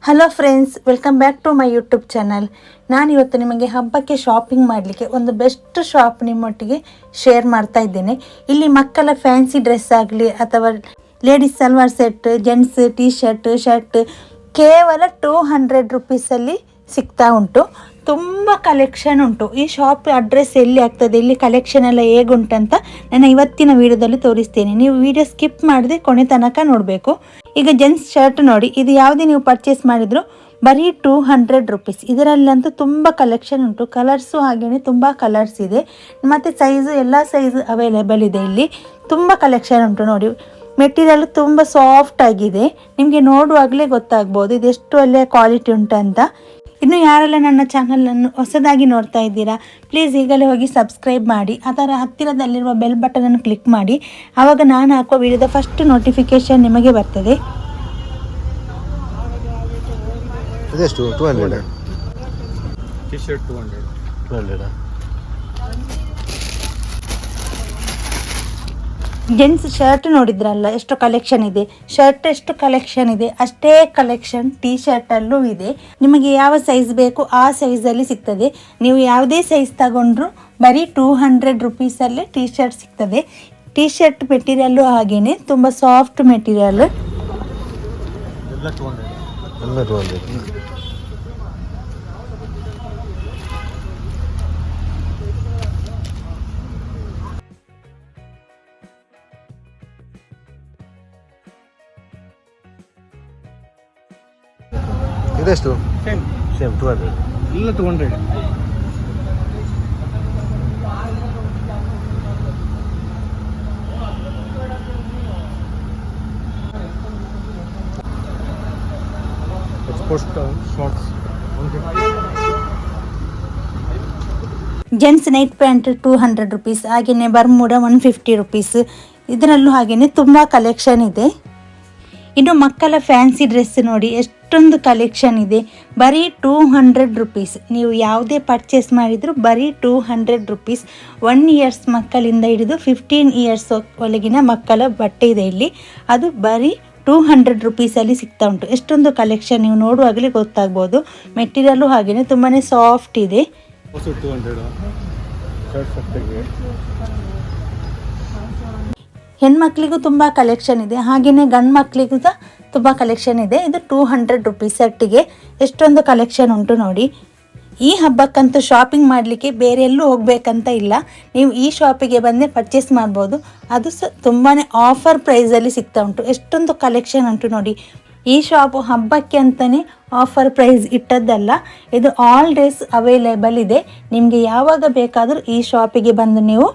Hello friends, welcome back to my YouTube channel. ನಾನಿವತ್ತು ನಿಮಗೆ ಹಬ್ಬಕ್ಕೆ ಶಾಪಿಂಗ್ ಮಾಡಲಿಕ್ಕೆ ಒಂದು ಬೆಸ್ಟ್ ಶಾಪ್ ನಿಮ್ಮೊಟ್ಟಿಗೆ ಶೇರ್ ಮಾಡ್ತಾ ಇದ್ದೇನೆ. ಇಲ್ಲಿ ಮಕ್ಕಳ ಫ್ಯಾನ್ಸಿ ಡ್ರೆಸ್ ಆಗಲಿ ಅಥವಾ ladies salwar set, gents T shirt ಕೇವಲ 200 ರುಪೀಸಲ್ಲಿ ಸಿಗ್ತಾ ಉಂಟು. ತುಂಬ ಕಲೆಕ್ಷನ್ ಉಂಟು. ಈ ಶಾಪ್ ಅಡ್ರೆಸ್ ಎಲ್ಲಿ ಆಗ್ತದೆ, ಇಲ್ಲಿ ಕಲೆಕ್ಷನ್ ಎಲ್ಲ ಹೇಗುಂಟಂತ ನಾನು ಇವತ್ತಿನ ವಿಡಿಯೋದಲ್ಲಿ ತೋರಿಸ್ತೇನೆ. ನೀವು ವಿಡಿಯೋ ಸ್ಕಿಪ್ ಮಾಡದೆ ಕೊನೆ ತನಕ ನೋಡಬೇಕು. ಈಗ ಜೆಂಟ್ಸ್ ಶರ್ಟ್ ನೋಡಿ, ಇದು ಯಾವುದೇ ನೀವು ಪರ್ಚೇಸ್ ಮಾಡಿದ್ರು ಬರೀ 200 ರುಪೀಸ್. ಇದರಲ್ಲಂತೂ ತುಂಬ ಕಲೆಕ್ಷನ್ ಉಂಟು. ಕಲರ್ಸು ಹಾಗೆಯೇ ತುಂಬ ಕಲರ್ಸ್ ಇದೆ, ಮತ್ತು ಸೈಜು ಎಲ್ಲ ಸೈಜು ಅವೈಲೇಬಲ್ ಇದೆ. ಇಲ್ಲಿ ತುಂಬ ಕಲೆಕ್ಷನ್ ಉಂಟು ನೋಡಿ. ಮೆಟೀರಿಯಲ್ ತುಂಬ ಸಾಫ್ಟ್ ಆಗಿದೆ, ನಿಮಗೆ ನೋಡುವಾಗಲೇ ಗೊತ್ತಾಗ್ಬೋದು ಇದೆಷ್ಟು ಒಳ್ಳೆಯ ಕ್ವಾಲಿಟಿ ಉಂಟಂತ. ಇನ್ನು ಯಾರೆಲ್ಲ ನನ್ನ ಚಾನಲನ್ನು ಹೊಸದಾಗಿ ನೋಡ್ತಾ ಇದ್ದೀರಾ, ಪ್ಲೀಸ್ ಈಗಲೇ ಹೋಗಿ ಸಬ್ಸ್ಕ್ರೈಬ್ ಮಾಡಿ, ಅದರ ಹತ್ತಿರದಲ್ಲಿರುವ ಬೆಲ್ ಬಟನನ್ನು ಕ್ಲಿಕ್ ಮಾಡಿ. ಆವಾಗ ನಾನು ಹಾಕುವ ವಿಡಿಯೋದ ಫಸ್ಟ್ ನೋಟಿಫಿಕೇಶನ್ ನಿಮಗೆ ಬರ್ತದೆ. ಇದೆಷ್ಟು? 200 ಟಿ ಶರ್ಟ್ 200. ಜೆಂಟ್ಸ್ ಶರ್ಟ್ ನೋಡಿದ್ರಲ್ಲ ಎಷ್ಟು ಕಲೆಕ್ಷನ್ ಇದೆ. ಶರ್ಟ್ ಎಷ್ಟು ಕಲೆಕ್ಷನ್ ಇದೆ ಅಷ್ಟೇ ಕಲೆಕ್ಷನ್ ಟೀ ಶರ್ಟಲ್ಲೂ ಇದೆ. ನಿಮಗೆ ಯಾವ ಸೈಜ್ ಬೇಕು ಆ ಸೈಜಲ್ಲಿ ಸಿಗ್ತದೆ. ನೀವು ಯಾವುದೇ ಸೈಜ್ ತಗೊಂಡ್ರು ಬರೀ 200 ರುಪೀಸಲ್ಲೇ ಟೀ ಶರ್ಟ್ ಸಿಗ್ತದೆ. ಟೀ ಶರ್ಟ್ ಮೆಟೀರಿಯಲ್ಲು ಹಾಗೇನೆ ತುಂಬ ಸಾಫ್ಟ್ ಮೆಟೀರಿಯಲ್. ಎಲ್ಲ 200. ಇದೆಷ್ಟು? ಸೇಮ್ 200. ಎಲ್ಲ 200. Export shorts 150. Gents night pant 200 rupees, ಹಾಗೆಯೇ ಬರ್ಮುಡ 150 ರುಪೀಸ್. ಇದರಲ್ಲೂ ಹಾಗೆಯೇ ತುಂಬ ಕಲೆಕ್ಷನ್ ಇದೆ. ಇನ್ನು ಮಕ್ಕಳ ಫ್ಯಾನ್ಸಿ ಡ್ರೆಸ್ ನೋಡಿ, ಎಷ್ಟೊಂದು ಕಲೆಕ್ಷನ್ ಇದೆ. ಬರೀ 200 ರುಪೀಸ್. ನೀವು ಯಾವುದೇ ಪರ್ಚೇಸ್ ಮಾಡಿದರೂ ಬರೀ 200 ರುಪೀಸ್. 1 ಇಯರ್ಸ್ ಮಕ್ಕಳಿಂದ ಹಿಡಿದು 15 ಇಯರ್ಸ್ ಒಳಗಿನ ಮಕ್ಕಳ ಬಟ್ಟೆ ಇದೆ ಇಲ್ಲಿ. ಅದು ಬರೀ 200 ರುಪೀಸಲ್ಲಿ ಸಿಗ್ತಾ ಉಂಟು. ಎಷ್ಟೊಂದು ಕಲೆಕ್ಷನ್ ನೀವು ನೋಡುವಾಗಲೇ ಗೊತ್ತಾಗ್ಬೋದು. ಮೆಟೀರಿಯಲ್ಲು ಹಾಗೆಯೇ ತುಂಬಾ ಸಾಫ್ಟ್ ಇದೆ. 200 ಶರ್ಟ್ ಸೆಟ್ಟಿಗೆ. ಹೆಣ್ಮಕ್ಳಿಗೂ ತುಂಬ ಕಲೆಕ್ಷನ್ ಇದೆ, ಹಾಗೆಯೇ ಗಂಡು ಮಕ್ಕಳಿಗೂ ಸಹ ತುಂಬ ಕಲೆಕ್ಷನ್ ಇದೆ. ಇದು 200 ರುಪೀಸ್ ಸೆಟ್ಟಿಗೆ ಎಷ್ಟೊಂದು ಕಲೆಕ್ಷನ್ ಉಂಟು ನೋಡಿ. ಈ ಹಬ್ಬಕ್ಕಂತೂ ಶಾಪಿಂಗ್ ಮಾಡಲಿಕ್ಕೆ ಬೇರೆ ಎಲ್ಲೂ ಹೋಗಬೇಕಂತ ಇಲ್ಲ, ನೀವು ಈ ಶಾಪಿಗೆ ಬಂದೇ ಪರ್ಚೇಸ್ ಮಾಡ್ಬೋದು. ಅದು ಸಹ ತುಂಬಾ ಆಫರ್ ಪ್ರೈಸಲ್ಲಿ ಸಿಗ್ತಾ ಉಂಟು. ಎಷ್ಟೊಂದು ಕಲೆಕ್ಷನ್ ಉಂಟು ನೋಡಿ. ಈ ಶಾಪು ಹಬ್ಬಕ್ಕೆ ಅಂತಲೇ ಆಫರ್ ಪ್ರೈಸ್ ಇಟ್ಟದ್ದಲ್ಲ, ಇದು ಆಲ್ ಡೇಸ್ ಅವೈಲೇಬಲ್ ಇದೆ. ನಿಮಗೆ ಯಾವಾಗ ಬೇಕಾದರೂ ಈ ಶಾಪಿಗೆ ಬಂದು ನೀವು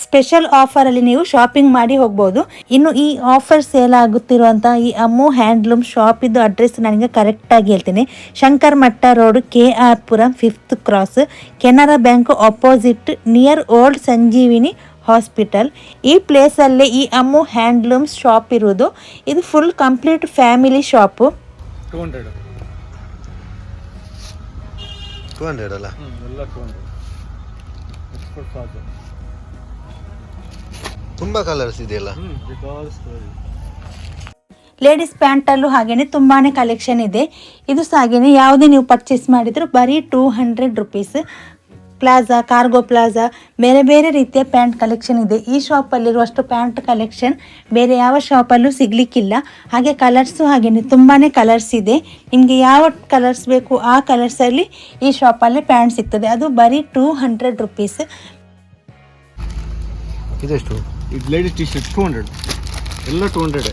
ಸ್ಪೆಷಲ್ ಆಫರಲ್ಲಿ ನೀವು ಶಾಪಿಂಗ್ ಮಾಡಿ ಹೋಗ್ಬೋದು. ಇನ್ನು ಈ ಆಫರ್ ಸೇಲ್ ಆಗುತ್ತಿರುವಂಥ ಈ ಅಮ್ಮು ಹ್ಯಾಂಡ್ಲೂಮ್ ಶಾಪಿದ್ದು ಅಡ್ರೆಸ್ ನನಗೆ ಕರೆಕ್ಟಾಗಿ ಹೇಳ್ತೀನಿ. Shankar Mutt road, KR Puram 5th cross, Canara bank opposite, near old Sanjeevini hospital. ಈ ಪ್ಲೇಸಲ್ಲೇ ಈ ಅಮ್ಮು ಹ್ಯಾಂಡ್ಲೂಮ್ ಶಾಪ್ ಇರುವುದು. ಇದು ಫುಲ್ ಕಂಪ್ಲೀಟ್ ಫ್ಯಾಮಿಲಿ ಶಾಪು. 200 ಅಲ್ಲ? ಎಲ್ಲ 200. ಎಕ್ಸ್ಪೋರ್ಟ್ ಶಾರ್ಟ್ಸ್ ತುಂಬ ಕಲರ್ಸ್ ಇದೆಯಲ್ಲ. ಬಿಕಾಸ್ ಲೇಡೀಸ್ ಪ್ಯಾಂಟಲ್ಲೂ ಹಾಗೆಯೇ ತುಂಬಾ ಕಲೆಕ್ಷನ್ ಇದೆ. ಇದು ಸಹ ಹಾಗೆಯೇ ಯಾವುದೇ ನೀವು ಪರ್ಚೇಸ್ ಮಾಡಿದರೂ ಬರೀ 200 ರುಪೀಸ್. ಪ್ಲಾಜಾ, ಕಾರ್ಗೋ ಪ್ಲಾಜಾ, ಬೇರೆ ಬೇರೆ ರೀತಿಯ ಪ್ಯಾಂಟ್ ಕಲೆಕ್ಷನ್ ಇದೆ. ಈ ಶಾಪಲ್ಲಿರುವಷ್ಟು ಪ್ಯಾಂಟ್ ಕಲೆಕ್ಷನ್ ಬೇರೆ ಯಾವ ಶಾಪಲ್ಲೂ ಸಿಗಲಿಕ್ಕಿಲ್ಲ. ಹಾಗೆ ಕಲರ್ಸು ಹಾಗೆಯೇ ತುಂಬಾ ಕಲರ್ಸ್ ಇದೆ. ನಿಮಗೆ ಯಾವ ಕಲರ್ಸ್ ಬೇಕು ಆ ಕಲರ್ಸಲ್ಲಿ ಈ ಶಾಪಲ್ಲಿ ಪ್ಯಾಂಟ್ ಸಿಗ್ತದೆ. ಅದು ಬರೀ 200 ರುಪೀಸ್. ಇದೆಷ್ಟು? ಇದು ಲೇಡೀಸ್ ಟಿ ಶರ್ಟ್ 200. ಎಲ್ಲ 200.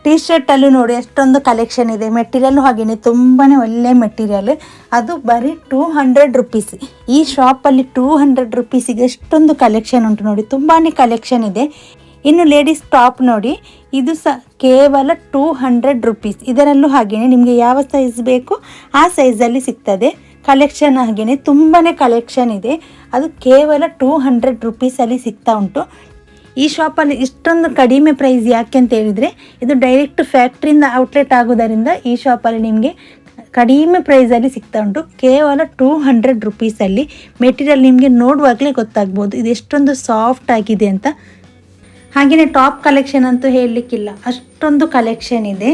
ಟೀ ಶರ್ಟಲ್ಲೂ ನೋಡಿ ಎಷ್ಟೊಂದು ಕಲೆಕ್ಷನ್ ಇದೆ. ಮೆಟೀರಿಯಲ್ಲು ಹಾಗೆಯೇ ತುಂಬಾ ಒಳ್ಳೆ ಮೆಟೀರಿಯಲ್. ಅದು ಬರೀ 200 ರುಪೀಸ್. ಈ ಶಾಪಲ್ಲಿ 200 ರುಪೀಸಿಗೆ ಎಷ್ಟೊಂದು ಕಲೆಕ್ಷನ್ ಉಂಟು ನೋಡಿ, ತುಂಬಾ ಕಲೆಕ್ಷನ್ ಇದೆ. ಇನ್ನು ಲೇಡೀಸ್ ಟಾಪ್ ನೋಡಿ, ಇದು ಸಹ ಕೇವಲ 200 ರುಪೀಸ್. ಇದರಲ್ಲೂ ಹಾಗೆಯೇ ನಿಮಗೆ ಯಾವ ಸೈಜ್ ಬೇಕು ಆ ಸೈಜಲ್ಲಿ ಸಿಗ್ತದೆ. ಕಲೆಕ್ಷನ್ ಹಾಗೆಯೇ ತುಂಬಾ ಕಲೆಕ್ಷನ್ ಇದೆ. ಅದು ಕೇವಲ 200 ರುಪೀಸಲ್ಲಿ ಸಿಗ್ತಾ ಉಂಟು. ಈ ಶಾಪಲ್ಲಿ ಇಷ್ಟೊಂದು ಕಡಿಮೆ ಪ್ರೈಸ್ ಯಾಕೆ ಅಂತ ಹೇಳಿದರೆ, ಇದು ಡೈರೆಕ್ಟ್ ಫ್ಯಾಕ್ಟ್ರಿಯಿಂದ ಔಟ್ಲೆಟ್ ಆಗೋದರಿಂದ ಈ ಶಾಪಲ್ಲಿ ನಿಮಗೆ ಕಡಿಮೆ ಪ್ರೈಸಲ್ಲಿ ಸಿಗ್ತಾ ಉಂಟು. ಕೇವಲ 200 ರುಪೀಸಲ್ಲಿ. ಮೆಟೀರಿಯಲ್ ನಿಮಗೆ ನೋಡುವಾಗಲೇ ಗೊತ್ತಾಗ್ಬೋದು ಇದು ಎಷ್ಟೊಂದು ಸಾಫ್ಟ್ ಆಗಿದೆ ಅಂತ. ಹಾಗೆಯೇ ಟಾಪ್ ಕಲೆಕ್ಷನ್ ಅಂತೂ ಹೇಳಲಿಕ್ಕಿಲ್ಲ, ಅಷ್ಟೊಂದು ಕಲೆಕ್ಷನ್ ಇದೆ.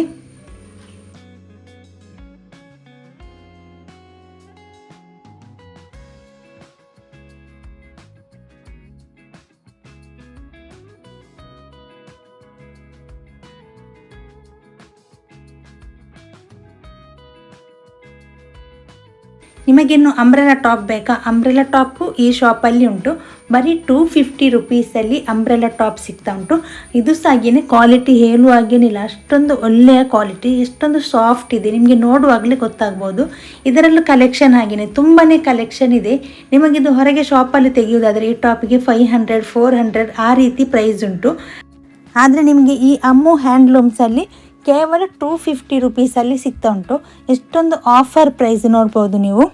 ನಿಮಗಿನ್ನು ಅಂಬ್ರೆಲಾ ಟಾಪ್ ಬೇಕಾ? ಅಂಬ್ರೆಲಾ ಟಾಪು ಈ ಶಾಪಲ್ಲಿ ಉಂಟು. ಬರೀ 250 ರುಪೀಸಲ್ಲಿ ಅಂಬ್ರೆಲಾ ಟಾಪ್ ಸಿಗ್ತಾ ಉಂಟು. ಇದು ಸಹ ಹಾಗೇನೆ ಕ್ವಾಲಿಟಿ ಹೇಳುವಾಗೇನಿಲ್ಲ, ಅಷ್ಟೊಂದು ಒಳ್ಳೆಯ ಕ್ವಾಲಿಟಿ, ಎಷ್ಟೊಂದು ಸಾಫ್ಟ್ ಇದೆ, ನಿಮಗೆ ನೋಡುವಾಗಲೇ ಗೊತ್ತಾಗ್ಬೋದು. ಇದರಲ್ಲೂ ಕಲೆಕ್ಷನ್ ಹಾಗೆಯೇ ತುಂಬಾ ಕಲೆಕ್ಷನ್ ಇದೆ. ನಿಮಗಿದು ಹೊರಗೆ ಶಾಪಲ್ಲಿ ತೆಗೆಯುವುದಾದರೆ ಈ ಟಾಪಿಗೆ 500 400 ಆ ರೀತಿ ಪ್ರೈಸ್ ಉಂಟು. ಆದರೆ ನಿಮಗೆ ಈ ಅಮ್ಮು ಹ್ಯಾಂಡ್ಲೂಮ್ಸಲ್ಲಿ ಕೇವಲ 250 ರುಪೀಸಲ್ಲಿ ಸಿಗ್ತಾ ಉಂಟು. ಎಷ್ಟೊಂದು ಆಫರ್ ಪ್ರೈಸ್ ನೋಡ್ಬೋದು ನೀವು.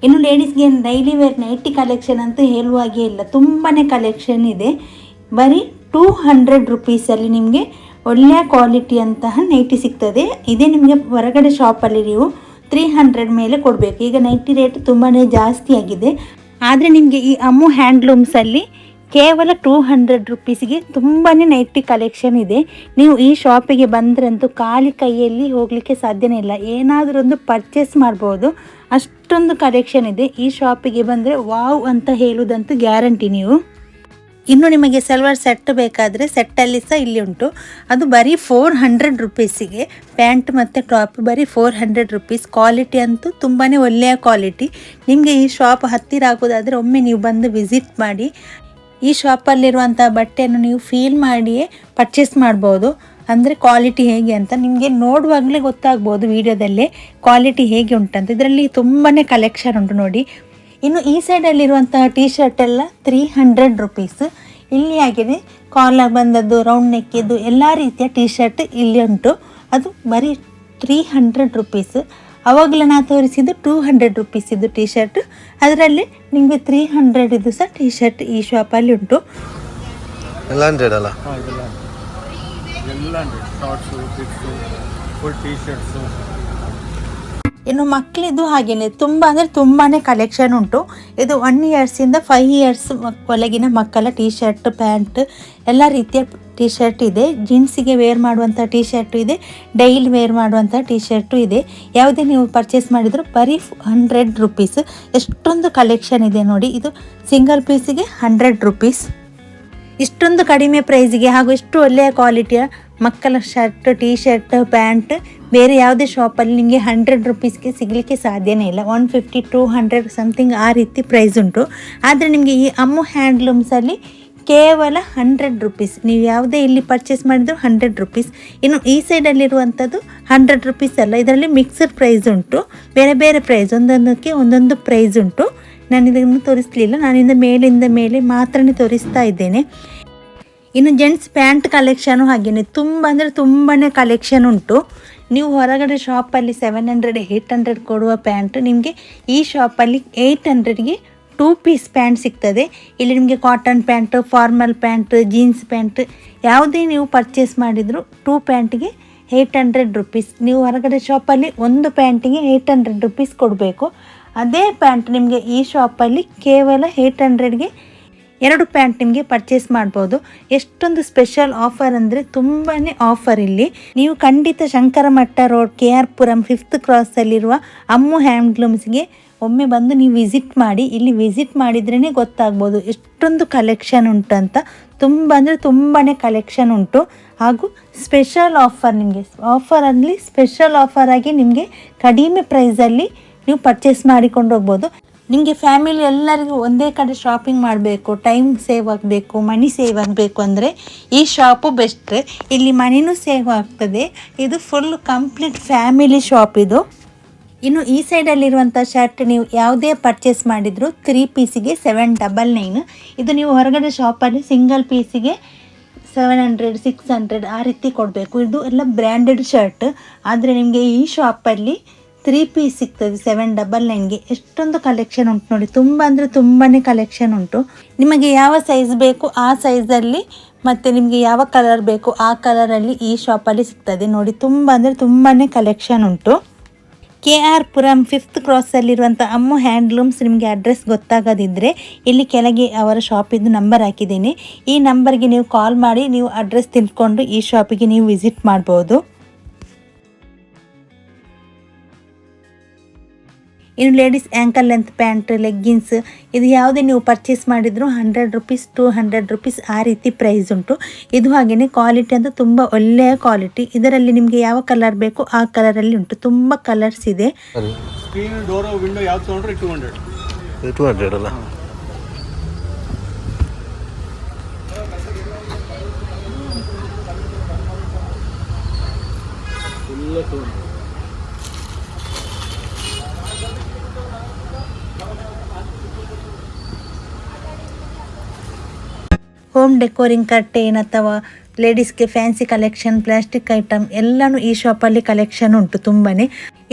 ಇನ್ನು ಲೇಡೀಸ್ಗೆ ಡೈಲಿ ವೇರ್ ನೈಟಿ ಕಲೆಕ್ಷನ್ ಅಂತೂ ಹೇಳುವಾಗೇ ಇಲ್ಲ, ತುಂಬಾ ಕಲೆಕ್ಷನ್ ಇದೆ. ಬರೀ 200 ರುಪೀಸಲ್ಲಿ ನಿಮಗೆ ಒಳ್ಳೆಯ ಕ್ವಾಲಿಟಿ ಅಂತಹ ನೈಟಿ ಸಿಗ್ತದೆ. ಇದೇ ನಿಮಗೆ ಹೊರಗಡೆ ಶಾಪಲ್ಲಿ ನೀವು 300 ಮೇಲೆ ಕೊಡಬೇಕು. ಈಗ ನೈಟಿ ರೇಟ್ ತುಂಬಾ ಜಾಸ್ತಿ ಆಗಿದೆ. ಆದರೆ ನಿಮಗೆ ಈ ಅಮ್ಮು ಹ್ಯಾಂಡ್ಲೂಮ್ಸಲ್ಲಿ ಕೇವಲ 200 ರುಪೀಸ್ಗೆ ತುಂಬಾ ನೈಟಿ ಕಲೆಕ್ಷನ್ ಇದೆ. ನೀವು ಈ ಶಾಪಿಗೆ ಬಂದ್ರಂತೂ ಖಾಲಿ ಕೈಯಲ್ಲಿ ಹೋಗಲಿಕ್ಕೆ ಸಾಧ್ಯನೇ ಇಲ್ಲ, ಏನಾದರೂ ಒಂದು ಪರ್ಚೇಸ್ ಮಾಡ್ಬೋದು, ಅಷ್ಟೊಂದು ಕಲೆಕ್ಷನ್ ಇದೆ. ಈ ಶಾಪಿಗೆ ಬಂದರೆ ವಾವ್ ಅಂತ ಹೇಳುವುದಂತೂ ಗ್ಯಾರಂಟಿ ನೀವು. ಇನ್ನು ನಿಮಗೆ ಸಲ್ವಾರ್ ಸೆಟ್ ಬೇಕಾದರೆ ಸೆಟ್ಟಲ್ಲಿ ಸಹ ಇಲ್ಲಿ ಉಂಟು. ಅದು ಬರೀ 400 ರುಪೀಸಿಗೆ ಪ್ಯಾಂಟ್ ಮತ್ತು ಟಾಪ್ ಬರೀ 400 ರುಪೀಸ್. ಕ್ವಾಲಿಟಿ ಅಂತೂ ತುಂಬಾ ಒಳ್ಳೆಯ ಕ್ವಾಲಿಟಿ. ನಿಮಗೆ ಈ ಶಾಪ್ ಹತ್ತಿರ ಆಗೋದಾದರೆ ಒಮ್ಮೆ ನೀವು ಬಂದು ವಿಸಿಟ್ ಮಾಡಿ. ಈ ಶಾಪಲ್ಲಿರುವಂಥ ಬಟ್ಟೆಯನ್ನು ನೀವು ಫೀಲ್ ಮಾಡಿಯೇ ಪರ್ಚೇಸ್ ಮಾಡ್ಬೋದು. ಅಂದರೆ ಕ್ವಾಲಿಟಿ ಹೇಗೆ ಅಂತ ನಿಮಗೆ ನೋಡುವಾಗಲೇ ಗೊತ್ತಾಗ್ಬೋದು ವಿಡಿಯೋದಲ್ಲೇ ಕ್ವಾಲಿಟಿ ಹೇಗೆ ಉಂಟಂತ. ಇದರಲ್ಲಿ ತುಂಬಾ ಕಲೆಕ್ಷನ್ ಉಂಟು ನೋಡಿ. ಇನ್ನು ಈ ಸೈಡಲ್ಲಿರುವಂತಹ ಟೀ ಶರ್ಟ್ ಎಲ್ಲ 300 ರುಪೀಸ್. ಇಲ್ಲಿ ಹಾಗೆಯೇ ಕಾಲರ್ ಬಂದದ್ದು, ರೌಂಡ್ ನೆಕ್ಕಿದ್ದು ಎಲ್ಲ ರೀತಿಯ ಟೀ ಶರ್ಟ್ ಇಲ್ಲಿ ಉಂಟು. ಅದು ಬರೀ 300 ರುಪೀಸ್. ಅವಾಗಲೇ ನಾನು ತೋರಿಸಿದ್ದು 200 ರುಪೀಸ್ ಇದು ಟೀ ಶರ್ಟ್. ಅದರಲ್ಲಿ ನಿಮಗೆ 300 ಇದು ಸಹ ಟೀ ಶರ್ಟ್ ಈ ಶಾಪಲ್ಲಿ ಉಂಟು. ಎಲ್ಲ 100 ಅಲ್ಲ? ಎಲ್ಲ 100 shorts, pics, full tea shirts. ಇನ್ನು ಮಕ್ಕಳಿದ್ದು ಹಾಗೆಯೇ ತುಂಬ ಅಂದರೆ ತುಂಬಾ ಕಲೆಕ್ಷನ್ ಉಂಟು. ಇದು 1 ಇಯರ್ಸಿಂದ 5 ಇಯರ್ಸ್ ಒಳಗಿನ ಮಕ್ಕಳ ಟೀ ಶರ್ಟ್, ಪ್ಯಾಂಟ್ ಎಲ್ಲ ರೀತಿಯ ಟೀ ಶರ್ಟ್ ಇದೆ. ಜೀನ್ಸಿಗೆ ವೇರ್ ಮಾಡುವಂಥ ಟೀ ಶರ್ಟು ಇದೆ, ಡೈಲಿ ವೇರ್ ಮಾಡುವಂಥ ಟೀ ಶರ್ಟು ಇದೆ. ಯಾವುದೇ ನೀವು ಪರ್ಚೇಸ್ ಮಾಡಿದರೂ ಬರೀ 100 ರುಪೀಸ್. ಎಷ್ಟೊಂದು ಕಲೆಕ್ಷನ್ ಇದೆ ನೋಡಿ. ಇದು ಸಿಂಗಲ್ ಪೀಸಿಗೆ 100 ರುಪೀಸ್. ಇಷ್ಟೊಂದು ಕಡಿಮೆ ಪ್ರೈಸಿಗೆ ಹಾಗೂ ಇಷ್ಟು ಒಳ್ಳೆಯ ಕ್ವಾಲಿಟಿಯ ಮಕ್ಕಳ ಶರ್ಟ್, ಟೀ ಶರ್ಟ್, ಪ್ಯಾಂಟ್ ಬೇರೆ ಯಾವುದೇ ಶಾಪಲ್ಲಿ ನಿಮಗೆ 100 ರುಪೀಸ್ಗೆ ಸಿಗಲಿಕ್ಕೆ ಸಾಧ್ಯನೇ ಇಲ್ಲ. 150 200 ಸಮಥಿಂಗ್ ಆ ರೀತಿ ಪ್ರೈಸ್ ಉಂಟು. ಆದರೆ ನಿಮಗೆ ಈ ಅಮ್ಮು ಹ್ಯಾಂಡ್ಲೂಮ್ಸಲ್ಲಿ ಕೇವಲ 100 ರುಪೀಸ್. ನೀವು ಯಾವುದೇ ಇಲ್ಲಿ ಪರ್ಚೇಸ್ ಮಾಡಿದ್ರು 100 ರುಪೀಸ್. ಇನ್ನು ಈ ಸೈಡಲ್ಲಿರುವಂಥದ್ದು 100 ರುಪೀಸ್ ಅಲ್ಲ, ಇದರಲ್ಲಿ ಮಿಕ್ಸ್ಡ್ ಪ್ರೈಸ್ ಉಂಟು, ಬೇರೆ ಬೇರೆ ಪ್ರೈಸ್, ಒಂದೊಂದಕ್ಕೆ ಒಂದೊಂದು ಪ್ರೈಸ್ ಉಂಟು. ನಾನು ಇದನ್ನು ತೋರಿಸಲಿಲ್ಲ, ನಾನಿಂದ ಮೇಲಿಂದ ಮೇಲೆ ಮಾತ್ರನೇ ತೋರಿಸ್ತಾ ಇದ್ದೇನೆ. ಇನ್ನು ಜೆಂಟ್ಸ್ ಪ್ಯಾಂಟ್ ಕಲೆಕ್ಷನು ಹಾಗೆಯೇ ತುಂಬ ಅಂದರೆ ತುಂಬಾ ಕಲೆಕ್ಷನ್ ಉಂಟು. ನೀವು ಹೊರಗಡೆ ಶಾಪಲ್ಲಿ 700 800 ಕೊಡುವ ಪ್ಯಾಂಟ್ ನಿಮಗೆ ಈ ಶಾಪಲ್ಲಿ 800ಗೆ 2 ಪೀಸ್ ಪ್ಯಾಂಟ್ ಸಿಗ್ತದೆ. ಇಲ್ಲಿ ನಿಮಗೆ cotton pant, formal pant, jeans pant ಯಾವುದೇ ನೀವು ಪರ್ಚೇಸ್ ಮಾಡಿದರೂ 2 ಪ್ಯಾಂಟಿಗೆ 800 ರುಪೀಸ್. ನೀವು ಹೊರಗಡೆ ಶಾಪಲ್ಲಿ ಒಂದು ಪ್ಯಾಂಟಿಗೆ 800 ರುಪೀಸ್ ಕೊಡಬೇಕು. ಅದೇ ಪ್ಯಾಂಟ್ ನಿಮಗೆ ಈ ಶಾಪಲ್ಲಿ ಕೇವಲ 800ಗೆ 2 ಪ್ಯಾಂಟ್ ನಿಮಗೆ ಪರ್ಚೇಸ್ ಮಾಡ್ಬೋದು. ಎಷ್ಟೊಂದು ಸ್ಪೆಷಲ್ ಆಫರ್ ಅಂದರೆ ತುಂಬಾ ಆಫರ್. ಇಲ್ಲಿ ನೀವು ಖಂಡಿತ Shankar Mutt road KR Puram 5th ಕ್ರಾಸಲ್ಲಿರುವ ಅಮ್ಮು ಹ್ಯಾಂಡ್ಲೂಮ್ಸ್ಗೆ ಒಮ್ಮೆ ಬಂದು ನೀವು ವಿಸಿಟ್ ಮಾಡಿ. ಇಲ್ಲಿ ವಿಸಿಟ್ ಮಾಡಿದ್ರೇ ಗೊತ್ತಾಗ್ಬೋದು ಎಷ್ಟೊಂದು ಕಲೆಕ್ಷನ್ ಉಂಟಂತ. ತುಂಬ ಅಂದರೆ ತುಂಬಾ ಕಲೆಕ್ಷನ್ ಉಂಟು ಹಾಗೂ ಸ್ಪೆಷಲ್ ಆಫರ್. ನಿಮಗೆ ಆಫರಲ್ಲಿ ಸ್ಪೆಷಲ್ ಆಫರ್ ಆಗಿ ನಿಮಗೆ ಕಡಿಮೆ ಪ್ರೈಸಲ್ಲಿ ನೀವು ಪರ್ಚೇಸ್ ಮಾಡಿಕೊಂಡು ಹೋಗ್ಬೋದು. ನಿಮಗೆ ಫ್ಯಾಮಿಲಿ ಎಲ್ಲರಿಗೂ ಒಂದೇ ಕಡೆ ಶಾಪಿಂಗ್ ಮಾಡಬೇಕು, ಟೈಮ್ ಸೇವ್ ಆಗಬೇಕು, ಮನಿ ಸೇವ್ ಆಗಬೇಕು ಅಂದರೆ ಈ ಶಾಪು ಬೆಸ್ಟ್. ಇಲ್ಲಿ ಮನಿನೂ ಸೇವ್ ಆಗ್ತದೆ. ಇದು ಫುಲ್ ಕಂಪ್ಲೀಟ್ ಫ್ಯಾಮಿಲಿ ಶಾಪ್ ಇದು. ಇನ್ನು ಈ ಸೈಡಲ್ಲಿರುವಂಥ ಶರ್ಟ್ ನೀವು ಯಾವುದೇ ಪರ್ಚೇಸ್ ಮಾಡಿದರೂ 3 ಪೀಸಿಗೆ 799. ಇದು ನೀವು ಹೊರಗಡೆ ಶಾಪಲ್ಲಿ ಸಿಂಗಲ್ ಪೀಸಿಗೆ 700 600 ಆ ರೀತಿ ಕೊಡಬೇಕು. ಇದು ಎಲ್ಲ ಬ್ರ್ಯಾಂಡೆಡ್ ಶರ್ಟ್. ಆದರೆ ನಿಮಗೆ ಈ ಶಾಪಲ್ಲಿ 3 ಪೀಸ್ ಸಿಗ್ತದೆ 799ಗೆ. ಎಷ್ಟೊಂದು ಕಲೆಕ್ಷನ್ ಉಂಟು ನೋಡಿ. ತುಂಬ ಅಂದರೆ ತುಂಬಾ ಕಲೆಕ್ಷನ್ ಉಂಟು. ನಿಮಗೆ ಯಾವ ಸೈಜ್ ಬೇಕು ಆ ಸೈಜಲ್ಲಿ, ಮತ್ತು ನಿಮಗೆ ಯಾವ ಕಲರ್ ಬೇಕು ಆ ಕಲರಲ್ಲಿ ಈ ಶಾಪಲ್ಲಿ ಸಿಗ್ತದೆ ನೋಡಿ. ತುಂಬ ಅಂದರೆ ತುಂಬಾ ಕಲೆಕ್ಷನ್ ಉಂಟು. KR ಪುರಂ 5th ಕ್ರಾಸಲ್ಲಿರುವಂಥ ಅಮ್ಮು ಹ್ಯಾಂಡ್ಲೂಮ್ಸ್ ನಿಮಗೆ ಅಡ್ರೆಸ್ ಗೊತ್ತಾಗದಿದ್ದರೆ ಇಲ್ಲಿ ಕೆಳಗೆ ಅವರ ಶಾಪಿದ್ದು ನಂಬರ್ ಹಾಕಿದ್ದೀನಿ. ಈ ನಂಬರ್ಗೆ ನೀವು ಕಾಲ್ ಮಾಡಿ ನೀವು ಅಡ್ರೆಸ್ ತಿಳ್ಕೊಂಡು ಈ ಶಾಪಿಗೆ ನೀವು ವಿಸಿಟ್ ಮಾಡ್ಬೋದು. ಇನ್ನು ladies ankle length pant, leggings ಇದು ಯಾವುದೇ ನೀವು ಪರ್ಚೇಸ್ ಮಾಡಿದರೂ 100 ರೂಪೀಸ್ 200 ರೂಪೀಸ್ ಆ ರೀತಿ ಪ್ರೈಸ್ ಉಂಟು. ಇದು ಹಾಗೆಯೇ ಕ್ವಾಲಿಟಿ ಅಂತೂ ತುಂಬ ಒಳ್ಳೆಯ ಕ್ವಾಲಿಟಿ. ಇದರಲ್ಲಿ ನಿಮಗೆ ಯಾವ ಕಲರ್ ಬೇಕು ಆ ಕಲರಲ್ಲಿ ಉಂಟು. ತುಂಬ ಕಲರ್ಸ್ ಇದೆ. ಸ್ಕ್ರೀನ್ ಡೋರ್ ವಿಂಡೋ ಯಾವ್ದು ತೊಗೊಂಡ್ರೆ 200. 200 ಅಲ್ಲ. ಫುಲ್ಲ 200. ಹೋಮ್ ಡೆಕೋರಿಂಗ್ ಕರ್ಟೇನ್ ಅಥವಾ ಲೇಡೀಸ್ಗೆ ಫ್ಯಾನ್ಸಿ ಕಲೆಕ್ಷನ್, ಪ್ಲಾಸ್ಟಿಕ್ ಐಟಮ್ ಎಲ್ಲನೂ ಈ ಶಾಪಲ್ಲಿ ಕಲೆಕ್ಷನ್ ಉಂಟು ತುಂಬಾ.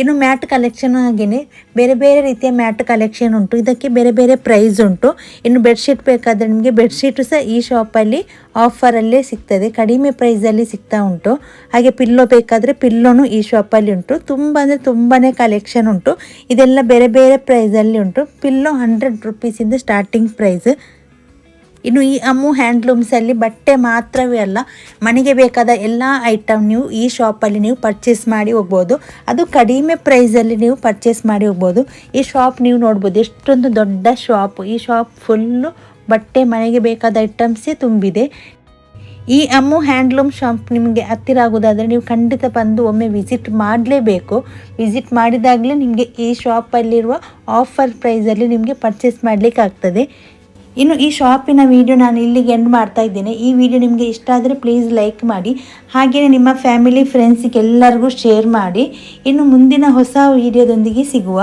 ಇನ್ನು ಮ್ಯಾಟ್ ಕಲೆಕ್ಷನ್ ಹಾಗೆಯೇ ಬೇರೆ ಬೇರೆ ರೀತಿಯ ಮ್ಯಾಟ್ ಕಲೆಕ್ಷನ್ ಉಂಟು. ಇದಕ್ಕೆ ಬೇರೆ ಬೇರೆ ಪ್ರೈಸ್ ಉಂಟು. ಇನ್ನು ಬೆಡ್ಶೀಟ್ ಬೇಕಾದರೆ ನಿಮಗೆ ಬೆಡ್ಶೀಟು ಸಹ ಈ ಶಾಪಲ್ಲಿ ಆಫರಲ್ಲೇ ಸಿಗ್ತದೆ, ಕಡಿಮೆ ಪ್ರೈಸಲ್ಲಿ ಸಿಗ್ತಾ ಉಂಟು. ಹಾಗೆ ಪಿಲ್ಲೋ ಬೇಕಾದರೆ ಪಿಲ್ಲೋನು ಈ ಶಾಪಲ್ಲಿ ಉಂಟು. ತುಂಬ ಅಂದರೆ ತುಂಬಾ ಕಲೆಕ್ಷನ್ ಉಂಟು. ಇದೆಲ್ಲ ಬೇರೆ ಬೇರೆ ಪ್ರೈಸಲ್ಲಿ ಉಂಟು. ಪಿಲ್ಲೋ 100 ರೂಪೀಸಿಂದ ಸ್ಟಾರ್ಟಿಂಗ್ ಪ್ರೈಸ್. ಇನ್ನು ಈ ಅಮ್ಮು ಹ್ಯಾಂಡ್ಲೂಮ್ಸಲ್ಲಿ ಬಟ್ಟೆ ಮಾತ್ರವೇ ಅಲ್ಲ, ಮನೆಗೆ ಬೇಕಾದ ಎಲ್ಲ ಐಟಮ್ ನೀವು ಈ ಶಾಪಲ್ಲಿ ನೀವು ಪರ್ಚೇಸ್ ಮಾಡಿ ಹೋಗ್ಬೋದು. ಅದು ಕಡಿಮೆ ಪ್ರೈಸಲ್ಲಿ ನೀವು ಪರ್ಚೇಸ್ ಮಾಡಿ ಹೋಗ್ಬೋದು. ಈ ಶಾಪ್ ನೀವು ನೋಡ್ಬೋದು ಎಷ್ಟೊಂದು ದೊಡ್ಡ ಶಾಪ್. ಈ ಶಾಪ್ ಫುಲ್ಲು ಬಟ್ಟೆ, ಮನೆಗೆ ಬೇಕಾದ ಐಟಮ್ಸೇ ತುಂಬಿದೆ. ಈ ಅಮ್ಮು ಹ್ಯಾಂಡ್ಲೂಮ್ ಶಾಪ್ ನಿಮಗೆ ಹತ್ತಿರ ಆಗೋದಾದರೆ ನೀವು ಖಂಡಿತ ಬಂದು ಒಮ್ಮೆ ವಿಸಿಟ್ ಮಾಡಲೇಬೇಕು. ವಿಸಿಟ್ ಮಾಡಿದಾಗಲೇ ನಿಮಗೆ ಈ ಶಾಪಲ್ಲಿರುವ ಆಫರ್ ಪ್ರೈಸಲ್ಲಿ ನಿಮಗೆ ಪರ್ಚೇಸ್ ಮಾಡಲಿಕ್ಕೆ ಆಗ್ತದೆ. ಇನ್ನು ಈ ಶಾಪಿನ ವಿಡಿಯೋ ನಾನು ಇಲ್ಲಿಗೆ ಎಂಡ್ ಮಾಡ್ತಾ ಇದ್ದೇನೆ. ಈ ವಿಡಿಯೋ ನಿಮಗೆ ಇಷ್ಟ ಆದರೆ ಪ್ಲೀಸ್ ಲೈಕ್ ಮಾಡಿ, ಹಾಗೆಯೇ ನಿಮ್ಮ ಫ್ಯಾಮಿಲಿ ಫ್ರೆಂಡ್ಸಿಗೆ ಎಲ್ಲರಿಗೂ ಶೇರ್ ಮಾಡಿ. ಇನ್ನು ಮುಂದಿನ ಹೊಸ ವಿಡಿಯೋದೊಂದಿಗೆ ಸಿಗುವ.